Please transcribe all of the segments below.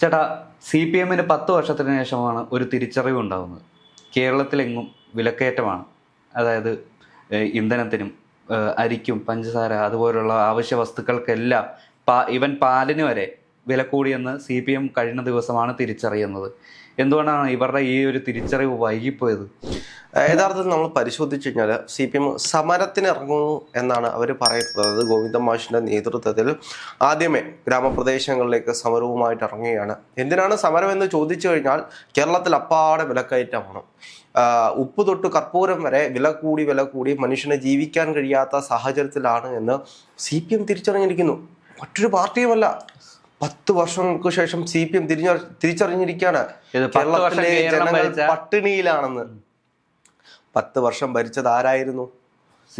ചേട്ടാ, CPM-ന് 10 വർഷത്തിന് ശേഷമാണ് ഒരു തിരിച്ചറിവ് ഉണ്ടാകുന്നത്. കേരളത്തിലെങ്ങും വിലക്കയറ്റമാണ്. അതായത് ഇന്ധനത്തിനും അരിക്കും പഞ്ചസാര അതുപോലുള്ള ആവശ്യ വസ്തുക്കൾക്കെല്ലാം ഈവൻ പാലിന് വരെ വില കൂടിയെന്ന് CPM കഴിഞ്ഞ ദിവസമാണ് തിരിച്ചറിയുന്നത്. എന്തുകൊണ്ടാണ് ഇവരുടെ ഈ ഒരു തിരിച്ചറിവ് വൈകിപ്പോയത്? യഥാർത്ഥത്തിൽ നമ്മൾ പരിശോധിച്ചു കഴിഞ്ഞാൽ CPM സമരത്തിന് ഇറങ്ങുന്നു എന്നാണ് അവർ പറയുന്നത്. ഗോവിന്ദ മാഷിന്റെ നേതൃത്വത്തിൽ ആദ്യമേ ഗ്രാമപ്രദേശങ്ങളിലേക്ക് സമരവുമായിട്ട് ഇറങ്ങുകയാണ്. എന്തിനാണ് സമരം എന്ന് ചോദിച്ചു കഴിഞ്ഞാൽ കേരളത്തിൽ അപ്പാടെ വിലക്കയറ്റമാണ്. ഉപ്പ് തൊട്ട് കർപ്പൂരം വരെ വില കൂടി മനുഷ്യനെ ജീവിക്കാൻ കഴിയാത്ത സാഹചര്യത്തിലാണ് എന്ന് CPM തിരിച്ചറിഞ്ഞിരിക്കുന്നു. മറ്റൊരു പാർട്ടിയുമല്ല. 10 വർഷങ്ങൾക്ക് ശേഷം CPM തിരിച്ചറിഞ്ഞിരിക്കുകയാണ് കേരളത്തിലെ ജനങ്ങൾ പട്ടിണിയിലാണെന്ന്. 10 വർഷം ഭരിച്ചത് ആരായിരുന്നു?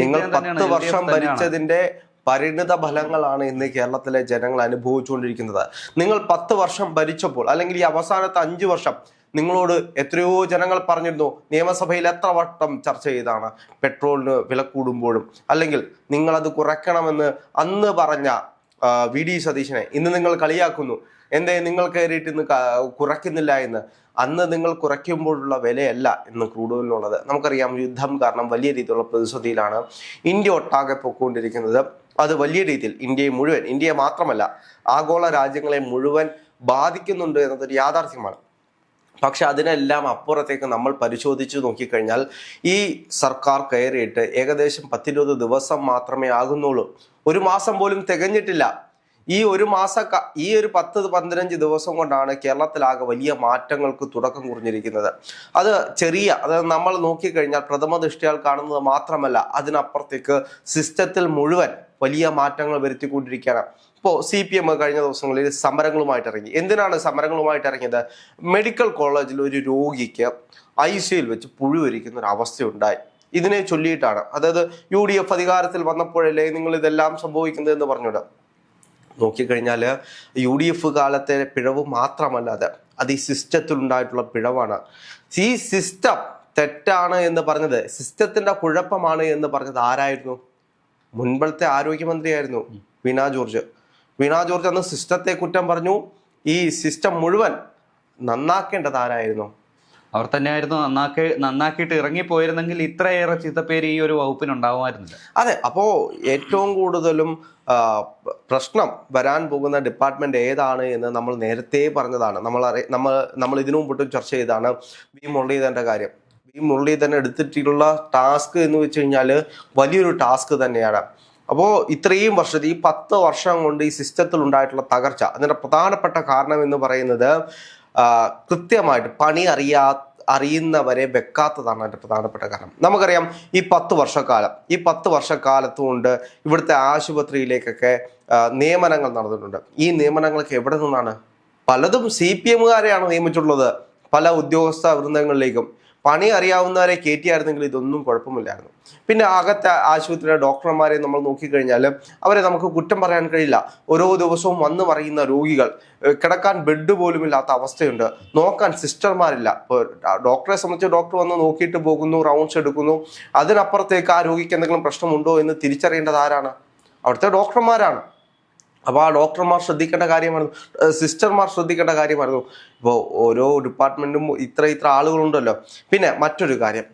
നിങ്ങൾ 10 വർഷം ഭരിച്ചതിന്റെ പരിണിത ഫലങ്ങളാണ് ഇന്ന് കേരളത്തിലെ ജനങ്ങൾ അനുഭവിച്ചുകൊണ്ടിരിക്കുന്നത്. നിങ്ങൾ 10 വർഷം ഭരിച്ചപ്പോൾ, അല്ലെങ്കിൽ ഈ അവസാനത്തെ 5 വർഷം നിങ്ങളോട് എത്രയോ ജനങ്ങൾ പറഞ്ഞിരുന്നു. നിയമസഭയിൽ എത്ര വട്ടം ചർച്ച ചെയ്താണ് പെട്രോളിന് വില കൂടുമ്പോഴും, അല്ലെങ്കിൽ നിങ്ങളത് കുറയ്ക്കണമെന്ന് അന്ന് പറഞ്ഞ VD സതീശനെ ഇന്ന് നിങ്ങൾ കളിയാക്കുന്നു. എന്തേ നിങ്ങൾ കയറിയിട്ട് ഇന്ന് കുറയ്ക്കുന്നില്ല എന്ന്? അന്ന് നിങ്ങൾ കുറയ്ക്കുമ്പോഴുള്ള വിലയല്ല ഇന്ന് ക്രൂഡ് ഓയിലിനുള്ളത്. നമുക്കറിയാം, യുദ്ധം കാരണം വലിയ രീതിയിലുള്ള പ്രതിസന്ധിയിലാണ് ഇന്ത്യ ഒട്ടാകെ പൊയ്ക്കൊണ്ടിരിക്കുന്നത്. അത് വലിയ രീതിയിൽ ഇന്ത്യയെ മാത്രമല്ല ആഗോള രാജ്യങ്ങളെ മുഴുവൻ ബാധിക്കുന്നുണ്ട് എന്നതൊരു യാഥാർത്ഥ്യമാണ്. പക്ഷെ അതിനെല്ലാം അപ്പുറത്തേക്ക് നമ്മൾ പരിശോധിച്ച് നോക്കിക്കഴിഞ്ഞാൽ ഈ സർക്കാർ കയറിയിട്ട് ഏകദേശം 10-20 ദിവസം മാത്രമേ ആകുന്നുള്ളൂ. ഒരു മാസം പോലും തികഞ്ഞിട്ടില്ല. ഈ ഒരു 10-15 ദിവസം കൊണ്ടാണ് കേരളത്തിലാകെ വലിയ മാറ്റങ്ങൾക്ക് തുടക്കം കുറിഞ്ഞിരിക്കുന്നത്. അതായത് നമ്മൾ നോക്കിക്കഴിഞ്ഞാൽ പ്രഥമ ദൃഷ്ടിയാൽ കാണുന്നത് മാത്രമല്ല, അതിനപ്പുറത്തേക്ക് സിസ്റ്റത്തിൽ മുഴുവൻ വലിയ മാറ്റങ്ങൾ വരുത്തിക്കൊണ്ടിരിക്കുകയാണ്. ഇപ്പോൾ CPM കഴിഞ്ഞ ദിവസങ്ങളിൽ സമരങ്ങളുമായിട്ട് ഇറങ്ങി. എന്തിനാണ് സമരങ്ങളുമായിട്ട് ഇറങ്ങിയത്? മെഡിക്കൽ കോളേജിൽ ഒരു രോഗിക്ക് ICUയിൽ വെച്ച് പുഴുവരിക്കുന്ന ഒരു അവസ്ഥയുണ്ടായി. ഇതിനെ ചൊല്ലിയിട്ടാണ്, അതായത് UDF അധികാരത്തിൽ വന്നപ്പോഴല്ലേ നിങ്ങൾ ഇതെല്ലാം സംഭവിക്കുന്നത് എന്ന് പറഞ്ഞുകൊണ്ട്. നോക്കിക്കഴിഞ്ഞാൽ UDF കാലത്തെ പിഴവ് മാത്രമല്ലാതെ അത് ഈ സിസ്റ്റത്തിൽ ഉണ്ടായിട്ടുള്ള പിഴവാണ്. ഈ സിസ്റ്റം തെറ്റാണ് എന്ന് പറഞ്ഞത്, സിസ്റ്റത്തിന്റെ കുഴപ്പമാണ് എന്ന് പറഞ്ഞത് ആരായിരുന്നു? മുൻപത്തെ ആരോഗ്യമന്ത്രിയായിരുന്നു വീണ ജോർജ് അന്ന് സിസ്റ്റത്തെ കുറ്റം പറഞ്ഞു. ഈ സിസ്റ്റം മുഴുവൻ നന്നാക്കേണ്ടത് ആരായിരുന്നു? അവർ തന്നെയായിരുന്നു. നന്നാക്കിയിട്ട് ഇറങ്ങിപ്പോയിരുന്നെങ്കിൽ ഇത്രയേറെ ചീത്തപ്പേര് ഈ ഒരു വകുപ്പിനുണ്ടാവുമായിരുന്നില്ല. അതെ. അപ്പോ ഏറ്റവും കൂടുതലും പ്രശ്നം വരാൻ പോകുന്ന ഡിപ്പാർട്ട്മെന്റ് ഏതാണ് എന്ന് നമ്മൾ നേരത്തെ പറഞ്ഞതാണ്. നമ്മൾ ഇതിനു മുമ്പിട്ടും ചർച്ച ചെയ്താണ് മുരളീധരന്റെ കാര്യം. മുരളീധരൻ എടുത്തിട്ടുള്ള ടാസ്ക് എന്ന് വെച്ച് കഴിഞ്ഞാൽ വലിയൊരു ടാസ്ക് തന്നെയാണ്. അപ്പോൾ ഇത്രയും വർഷത്തെ ഈ 10 വർഷം കൊണ്ട് ഈ സിസ്റ്റത്തിൽ ഉണ്ടായിട്ടുള്ള തകർച്ച, അതിന്റെ പ്രധാനപ്പെട്ട കാരണം എന്ന് പറയുന്നത് കൃത്യമായിട്ട് പണി അറിയുന്നവരെ വെക്കാത്തതാണ് അതിന്റെ പ്രധാനപ്പെട്ട കാരണം. നമുക്കറിയാം, ഈ 10 വർഷക്കാലത്ത് കൊണ്ട് ഇവിടുത്തെ ആശുപത്രിയിലേക്കൊക്കെ നിയമനങ്ങൾ നടന്നിട്ടുണ്ട്. ഈ നിയമനങ്ങൾക്ക് എവിടെ നിന്നാണ്? പലതും CPM-കാരെയാണ് നിയമിച്ചിട്ടുള്ളത്. പല ഉദ്യോഗസ്ഥ വൃന്ദങ്ങളിലേക്കും പണി അറിയാവുന്നവരെ കയറ്റിയായിരുന്നെങ്കിൽ ഇതൊന്നും കുഴപ്പമില്ലായിരുന്നു. പിന്നെ അകത്തെ ആശുപത്രിയിലെ ഡോക്ടർമാരെ നമ്മൾ നോക്കിക്കഴിഞ്ഞാൽ അവരെ നമുക്ക് കുറ്റം പറയാൻ കഴിയില്ല. ഓരോ ദിവസവും വന്ന് പറയുന്ന രോഗികൾ, കിടക്കാൻ ബെഡ് പോലും ഇല്ലാത്ത അവസ്ഥയുണ്ട്. നോക്കാൻ സിസ്റ്റർമാരില്ല. ഇപ്പോൾ ഡോക്ടറെ സംബന്ധിച്ച് ഡോക്ടർ വന്ന് നോക്കിയിട്ട് പോകുന്നു, റൗണ്ട്സ് എടുക്കുന്നു. അതിനപ്പുറത്തേക്ക് ആ രോഗിക്ക് എന്തെങ്കിലും പ്രശ്നമുണ്ടോ എന്ന് തിരിച്ചറിയേണ്ടത് ആരാണ്? അവിടുത്തെ ഡോക്ടർമാരാണ്. അപ്പോൾ ആ ഡോക്ടർമാർ ശ്രദ്ധിക്കേണ്ട കാര്യമായിരുന്നു, സിസ്റ്റർമാർ ശ്രദ്ധിക്കേണ്ട കാര്യമായിരുന്നു. ഇപ്പോൾ ഓരോ ഡിപ്പാർട്ട്മെന്റും ഇത്ര ആളുകളുണ്ടല്ലോ. പിന്നെ മറ്റൊരു കാര്യം,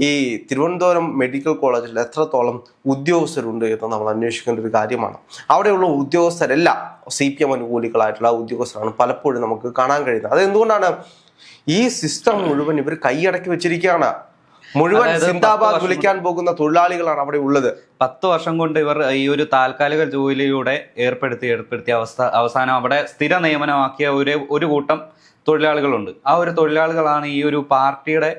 ഈ തിരുവനന്തപുരം മെഡിക്കൽ കോളേജിൽ എത്രത്തോളം ഉദ്യോഗസ്ഥരുണ്ട് എന്ന് നമ്മൾ അന്വേഷിക്കേണ്ട ഒരു കാര്യമാണ്. അവിടെയുള്ള ഉദ്യോഗസ്ഥരെല്ലാം CPM അനുകൂലികളായിട്ടുള്ള ഉദ്യോഗസ്ഥരാണ് പലപ്പോഴും നമുക്ക് കാണാൻ കഴിയുന്നത്. അതെന്തുകൊണ്ടാണ്? ഈ സിസ്റ്റം മുഴുവൻ ഇവർ കൈയടക്കി വെച്ചിരിക്കുകയാണ്. മുഴുവൻ സിന്ദാബാദ് വിളിക്കാൻ പോകുന്ന തൊഴിലാളികളാണ് അവിടെ ഉള്ളത്. 10 വർഷം കൊണ്ട് ഇവർ ഈ ഒരു താൽക്കാലിക ജോലിയിലൂടെ ഏർപ്പെടുത്തിയ അവസാനം അവിടെ സ്ഥിര നിയമനമാക്കിയ ഒരു കൂട്ടം തൊഴിലാളികളുണ്ട്. ആ ഒരു തൊഴിലാളികളാണ് ഈ ഒരു പാർട്ടിയുടെ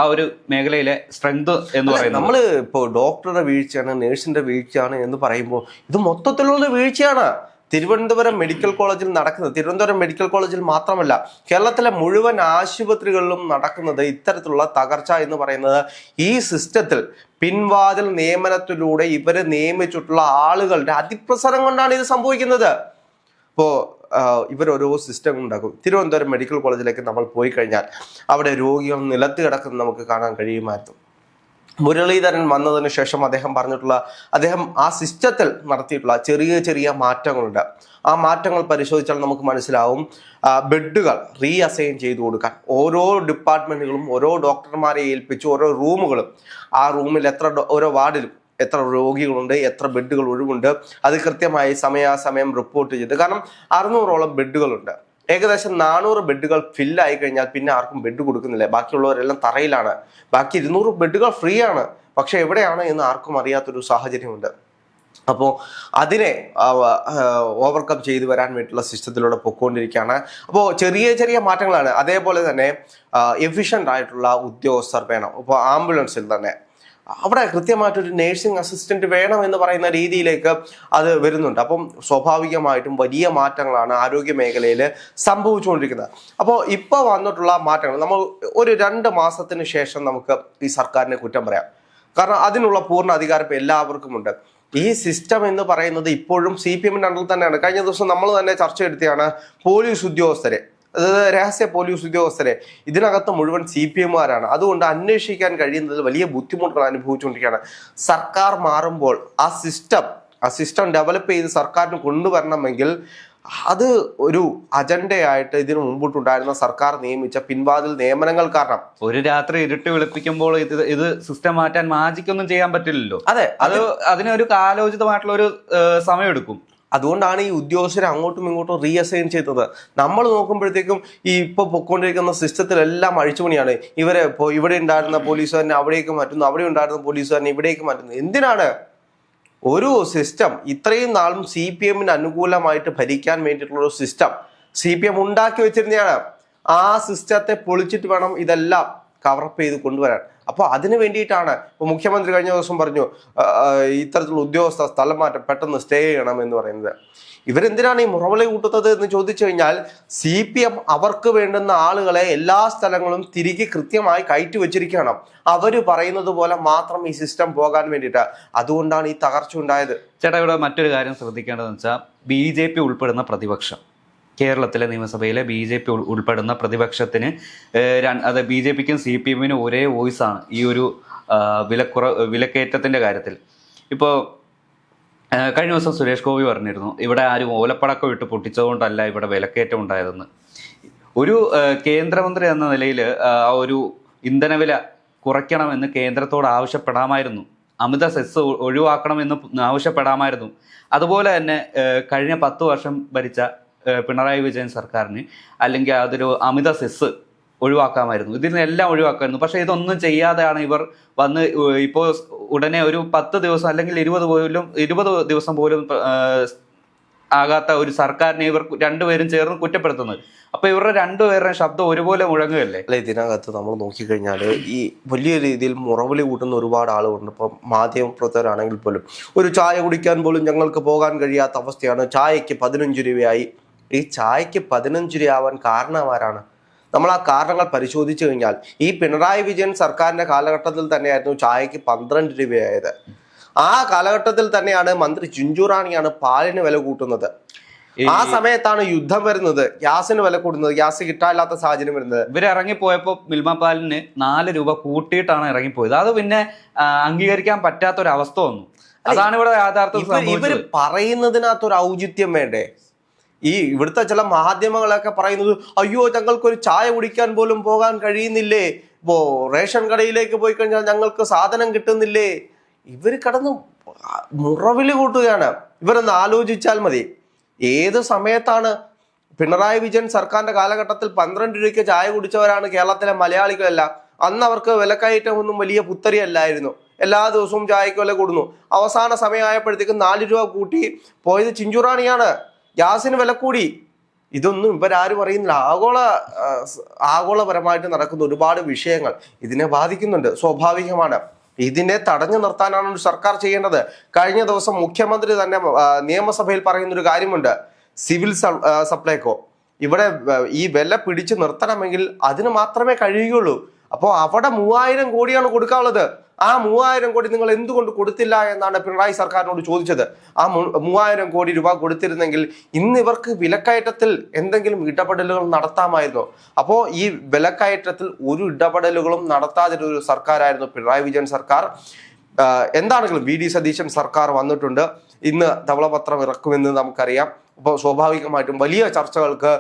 ആ ഒരു മേഖലയിലെ സ്ട്രെങ്ത് എന്ന് പറയുന്നത്. നമ്മൾ ഇപ്പോൾ ഡോക്ടറുടെ വീഴ്ചയാണ്, നേഴ്സിന്റെ വീഴ്ചയാണ് എന്ന് പറയുമ്പോൾ ഇത് മൊത്തത്തിലുള്ള വീഴ്ചയാണ് തിരുവനന്തപുരം മെഡിക്കൽ കോളേജിൽ നടക്കുന്നത്. തിരുവനന്തപുരം മെഡിക്കൽ കോളേജിൽ മാത്രമല്ല, കേരളത്തിലെ മുഴുവൻ ആശുപത്രികളിലും നടക്കുന്നത് ഇത്തരത്തിലുള്ള തകർച്ച എന്ന് പറയുന്നത് ഈ സിസ്റ്റത്തിൽ പിൻവാതിൽ നിയമനത്തിലൂടെ ഇവരെ നിയമിച്ചിട്ടുള്ള ആളുകളുടെ അതിപ്രസരം കൊണ്ടാണ് ഇത് സംഭവിക്കുന്നത്. ഇപ്പോൾ ഇവരോരോ സിസ്റ്റം ഉണ്ടാക്കും. തിരുവനന്തപുരം മെഡിക്കൽ കോളേജിലേക്ക് നമ്മൾ പോയി കഴിഞ്ഞാൽ അവിടെ രോഗികൾ നിലത്ത് കിടക്കുന്നത് നമുക്ക് കാണാൻ കഴിയുമായിരുന്നു. മുരളീധരൻ വന്നതിന് ശേഷം അദ്ദേഹം ആ സിസ്റ്റത്തിൽ നടത്തിയിട്ടുള്ള ചെറിയ ചെറിയ മാറ്റങ്ങളുണ്ട്. ആ മാറ്റങ്ങൾ പരിശോധിച്ചാൽ നമുക്ക് മനസ്സിലാവും. ബെഡുകൾ റീഅസൈൻ ചെയ്തു കൊടുക്കാൻ ഓരോ ഡിപ്പാർട്ട്മെന്റുകളും ഓരോ ഡോക്ടർമാരെ ഏൽപ്പിച്ച് ഓരോ റൂമുകളും, ആ റൂമിൽ ഓരോ വാർഡിലും എത്ര രോഗികളുണ്ട്, എത്ര ബെഡുകൾ ഒഴിവുണ്ട്, അത് കൃത്യമായി സമയാസമയം റിപ്പോർട്ട് ചെയ്ത്. കാരണം 600ഓളം ബെഡുകളുണ്ട്. ഏകദേശം 400 ബെഡുകൾ ഫില്ലായി കഴിഞ്ഞാൽ പിന്നെ ആർക്കും ബെഡ് കൊടുക്കുന്നില്ല. ബാക്കിയുള്ളവരെല്ലാം തറയിലാണ്. ബാക്കി 200 ബെഡുകൾ ഫ്രീ ആണ്. പക്ഷെ എവിടെയാണ് എന്ന് ആർക്കും അറിയാത്തൊരു സാഹചര്യമുണ്ട്. അപ്പോൾ അതിനെ ഓവർകം ചെയ്തു വരാൻ വേണ്ടിയിട്ടുള്ള സിസ്റ്റത്തിലൂടെ പൊയ്ക്കൊണ്ടിരിക്കുകയാണ്. അപ്പോൾ ചെറിയ ചെറിയ മാറ്റങ്ങളാണ്. അതേപോലെ തന്നെ എഫിഷ്യൻ്റ് ആയിട്ടുള്ള ഉദ്യോഗസ്ഥർ വേണം. ഇപ്പോൾ ആംബുലൻസിൽ തന്നെ അവിടെ കൃത്യമായിട്ടൊരു നേഴ്സിംഗ് അസിസ്റ്റന്റ് വേണം എന്ന് പറയുന്ന രീതിയിലേക്ക് അത് വരുന്നുണ്ട്. അപ്പം സ്വാഭാവികമായിട്ടും വലിയ മാറ്റങ്ങളാണ് ആരോഗ്യ മേഖലയിൽ സംഭവിച്ചുകൊണ്ടിരിക്കുന്നത്. അപ്പോൾ ഇപ്പോൾ വന്നിട്ടുള്ള മാറ്റങ്ങൾ നമ്മൾ ഒരു 2 മാസത്തിന് ശേഷം നമുക്ക് ഈ സർക്കാരിനെ കുറ്റം പറയാം. കാരണം അതിനുള്ള പൂർണ്ണ അധികാരം ഇപ്പോൾ എല്ലാവർക്കുമുണ്ട്. ഈ സിസ്റ്റം എന്ന് പറയുന്നത് ഇപ്പോഴും CPM-ന്റെ അണ്ടറിൽ തന്നെയാണ്. കഴിഞ്ഞ ദിവസം നമ്മൾ തന്നെ ചർച്ച എടുത്തിയാണ് പോലീസ് ഉദ്യോഗസ്ഥരെ, അതായത് രഹസ്യ പോലീസ് ഉദ്യോഗസ്ഥരെ, ഇതിനകത്ത് മുഴുവൻ CPM-കാരാണ്. അതുകൊണ്ട് അന്വേഷിക്കാൻ കഴിയുന്നതിൽ വലിയ ബുദ്ധിമുട്ടുകൾ അനുഭവിച്ചുകൊണ്ടിരിക്കുകയാണ്. സർക്കാർ മാറുമ്പോൾ ആ സിസ്റ്റം ഡെവലപ്പ് ചെയ്ത് സർക്കാരിന് കൊണ്ടുവരണമെങ്കിൽ അത് ഒരു അജണ്ടയായിട്ട് ഇതിനു മുമ്പിട്ടുണ്ടായിരുന്ന സർക്കാർ നിയമിച്ച പിൻവാതിൽ നിയമനങ്ങൾ കാരണം ഒരു രാത്രി ഇരുട്ട് വെളുപ്പിക്കുമ്പോൾ ഇത് സിസ്റ്റം മാറ്റാൻ മാജിക്കൊന്നും ചെയ്യാൻ പറ്റില്ലല്ലോ. അതെ, അതിനൊരു കാലോചിതമായിട്ടുള്ള ഒരു സമയം എടുക്കും. അതുകൊണ്ടാണ് ഈ ഉദ്യോഗസ്ഥരെ അങ്ങോട്ടും ഇങ്ങോട്ടും റീഅസൈൻ ചെയ്തത്. നമ്മൾ നോക്കുമ്പോഴത്തേക്കും ഈ ഇപ്പോൾ പൊയ്ക്കൊണ്ടിരിക്കുന്ന സിസ്റ്റത്തിലെല്ലാം അഴിച്ചുപണിയാണ്. ഇപ്പോൾ ഇവിടെ ഉണ്ടായിരുന്ന പോലീസുകാരനെ അവിടേക്ക് മാറ്റുന്നു, അവിടെ ഉണ്ടായിരുന്ന പോലീസുകാരനെ ഇവിടേക്ക് മാറ്റുന്നു. എന്തിനാണ്? ഒരു സിസ്റ്റം ഇത്രയും നാളും CPM-ന് അനുകൂലമായിട്ട് ഭരിക്കാൻ വേണ്ടിയിട്ടുള്ള ഒരു സിസ്റ്റം CPM ഉണ്ടാക്കി വെച്ചിരുന്നതാണ്. ആ സിസ്റ്റത്തെ പൊളിച്ചിട്ട് വേണം ഇതെല്ലാം കവറപ്പ് ചെയ്ത് കൊണ്ടുവരാൻ. അപ്പോൾ അതിന് വേണ്ടിയിട്ടാണ് ഇപ്പോൾ മുഖ്യമന്ത്രി കഴിഞ്ഞ ദിവസം പറഞ്ഞു ഇത്തരത്തിലുള്ള ഉദ്യോഗസ്ഥ സ്ഥലം മാറ്റം പെട്ടെന്ന് സ്റ്റേ ചെയ്യണം എന്ന് പറയുന്നത്. ഇവരെന്തിനാണ് ഈ മുറവിളി കൂട്ടുന്നത് എന്ന് ചോദിച്ചു കഴിഞ്ഞാൽ CPM അവർക്ക് വേണ്ടുന്ന ആളുകളെ എല്ലാ സ്ഥലങ്ങളും തിരികെ കൃത്യമായി കയറ്റി വെച്ചിരിക്കുകയാണ്. അവർ പറയുന്നത് പോലെ മാത്രം ഈ സിസ്റ്റം പോകാൻ വേണ്ടിയിട്ട്. അതുകൊണ്ടാണ് ഈ തകർച്ച ഉണ്ടായത്. ചേട്ടാ, ഇവിടെ മറ്റൊരു കാര്യം ശ്രദ്ധിക്കേണ്ടതെന്ന് വെച്ചാൽ BJP ഉൾപ്പെടുന്ന പ്രതിപക്ഷം, കേരളത്തിലെ നിയമസഭയിലെ BJP ഉൾപ്പെടുന്ന പ്രതിപക്ഷത്തിന് അത് BJPക്കും CPM-നും ഒരേ വോയിസാണ് ഈ ഒരു വിലക്കയറ്റത്തിൻ്റെ കാര്യത്തിൽ. ഇപ്പോൾ കഴിഞ്ഞ ദിവസം സുരേഷ് ഗോപി പറഞ്ഞിരുന്നു, ഇവിടെ ആരും ഓലപ്പടക്കം ഇട്ട് പൊട്ടിച്ചതുകൊണ്ടല്ല ഇവിടെ വിലക്കയറ്റം ഉണ്ടായതെന്ന്. ഒരു കേന്ദ്രമന്ത്രി എന്ന നിലയിൽ ആ ഒരു ഇന്ധനവില കുറയ്ക്കണമെന്ന് കേന്ദ്രത്തോട് ആവശ്യപ്പെടാമായിരുന്നു. അമിത സെസ് ഒഴിവാക്കണമെന്ന് ആവശ്യപ്പെടാമായിരുന്നു. അതുപോലെ തന്നെ കഴിഞ്ഞ 10 വർഷം ഭരിച്ച പിണറായി വിജയൻ സർക്കാരിന് അല്ലെങ്കിൽ അതൊരു അമിത സെസ് ഒഴിവാക്കാമായിരുന്നു. ഇതിനെല്ലാം ഒഴിവാക്കാമായിരുന്നു. പക്ഷേ ഇതൊന്നും ചെയ്യാതെയാണ് ഇവർ വന്ന് ഇപ്പോൾ ഉടനെ ഒരു 10 ദിവസം അല്ലെങ്കിൽ 20 ദിവസം പോലും ആകാത്ത ഒരു സർക്കാരിനെ ഇവർ രണ്ടുപേരും ചേർന്ന് കുറ്റപ്പെടുത്തുന്നത്. അപ്പൊ ഇവരുടെ രണ്ടുപേരുടെ ശബ്ദം ഒരുപോലെ മുഴങ്ങുകയല്ലേ? അല്ല, ഇതിനകത്ത് നമ്മൾ നോക്കിക്കഴിഞ്ഞാൽ ഈ വലിയ രീതിയിൽ മുറവിളി കൂട്ടുന്ന ഒരുപാട് ആളുകളുണ്ട്. ഇപ്പം മാധ്യമപ്രവർത്തകരാണെങ്കിൽ പോലും ഒരു ചായ കുടിക്കാൻ പോലും ഞങ്ങൾക്ക് പോകാൻ കഴിയാത്ത അവസ്ഥയാണ്. ചായക്ക് 15 രൂപയായി. ഈ ചായക്ക് 15 രൂപയാവാൻ കാരണമാരാണ്? നമ്മൾ ആ കാരണങ്ങൾ പരിശോധിച്ചു കഴിഞ്ഞാൽ ഈ പിണറായി വിജയൻ സർക്കാരിന്റെ കാലഘട്ടത്തിൽ തന്നെയായിരുന്നു ചായക്ക് 12 രൂപയായത്. ആ കാലഘട്ടത്തിൽ തന്നെയാണ് മന്ത്രി ചിഞ്ചു റാണിയാണ് പാലിന് വില കൂട്ടുന്നത്. ആ സമയത്താണ് യുദ്ധം വരുന്നത്, ഗ്യാസിന് വില കൂടുന്നത്, ഗ്യാസ് കിട്ടാനില്ലാത്ത സാഹചര്യം വരുന്നത്. ഇവർ ഇറങ്ങിപ്പോയപ്പോ മിൽമ പാലിന് 4 രൂപ കൂട്ടിയിട്ടാണ് ഇറങ്ങിപ്പോയത്. അത് പിന്നെ അംഗീകരിക്കാൻ പറ്റാത്തൊരവസ്ഥ വന്നു. അതാണ് ഇവിടെ യാഥാർത്ഥ്യം. ഇവർ പറയുന്നതിനകത്തൊരു ഔചിത്യം വേണ്ടേ? ഇവിടുത്തെ ചില മാധ്യമങ്ങളൊക്കെ പറയുന്നത്, അയ്യോ ഞങ്ങൾക്കൊരു ചായ കുടിക്കാൻ പോലും പോകാൻ കഴിയുന്നില്ലേ, ഇപ്പോ റേഷൻ കടയിലേക്ക് പോയി കഴിഞ്ഞാൽ ഞങ്ങൾക്ക് സാധനം കിട്ടുന്നില്ലേ. ഇവർ കടന്ന് മുറവില് കൂട്ടുകയാണ്. ഇവരൊന്ന് ആലോചിച്ചാൽ മതി, ഏത് സമയത്താണ് പിണറായി വിജയൻ സർക്കാരിന്റെ കാലഘട്ടത്തിൽ 12 രൂപയ്ക്ക് ചായ കുടിച്ചവരാണ് കേരളത്തിലെ മലയാളികളെല്ലാം. അന്ന് അവർക്ക് വിലക്കയറ്റം ഒന്നും വലിയ പുത്തരിയല്ലായിരുന്നു. എല്ലാ ദിവസവും ചായക്ക് വില കൂടുന്നു. അവസാന സമയമായപ്പോഴത്തേക്കും 4 രൂപ കൂട്ടി പോയത് ചിഞ്ചുറാണിയാണ്. ഗ്യാസിന് വില കൂടി. ഇതൊന്നും ഇവരാരും അറിയുന്നില്ല. ആഗോളപരമായിട്ട് നടക്കുന്ന ഒരുപാട് വിഷയങ്ങൾ ഇതിനെ ബാധിക്കുന്നുണ്ട്. സ്വാഭാവികമാണ്. ഇതിനെ തടഞ്ഞു നിർത്താനാണ് ഒരു സർക്കാർ ചെയ്യേണ്ടത്. കഴിഞ്ഞ ദിവസം മുഖ്യമന്ത്രി തന്നെ നിയമസഭയിൽ പറയുന്നൊരു കാര്യമുണ്ട്, സിവിൽ സപ്ലൈകോ ഇവിടെ ഈ വില പിടിച്ചു നിർത്തണമെങ്കിൽ അതിന് മാത്രമേ കഴിയുകയുള്ളൂ. അപ്പോൾ അവിടെ 3000 കോടിയാണ് കൊടുക്കാനുള്ളത്. ആ 3000 കോടി നിങ്ങൾ എന്തുകൊണ്ട് കൊടുത്തില്ല എന്നാണ് പിണറായി സർക്കാരിനോട് ചോദിച്ചത്. ആ 3000 കോടി രൂപ കൊടുത്തിരുന്നെങ്കിൽ ഇന്ന് ഇവർക്ക് വിലക്കയറ്റത്തിൽ എന്തെങ്കിലും ഇടപെടലുകൾ നടത്താമായിരുന്നു. അപ്പോൾ ഈ വിലക്കയറ്റത്തിൽ ഒരു ഇടപെടലുകളും നടത്താതിരുന്ന ഒരു സർക്കാരായിരുന്നു പിണറായി വിജയൻ സർക്കാർ. എന്താണെങ്കിലും വി ഡി സതീശൻ സർക്കാർ വന്നിട്ടുണ്ട്. ഇന്ന് ധവളപത്രം ഇറക്കുമെന്ന് നമുക്കറിയാം. അപ്പോൾ സ്വാഭാവികമായിട്ടും വലിയ ചർച്ചകൾക്ക്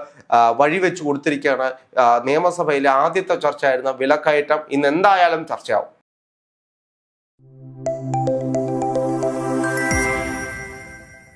വഴിവെച്ച് കൊടുത്തിരിക്കുകയാണ്. നിയമസഭയിലെ ആദ്യത്തെ ചർച്ചയായിരുന്ന വിലക്കയറ്റം ഇന്ന് എന്തായാലും ചർച്ചയാവും.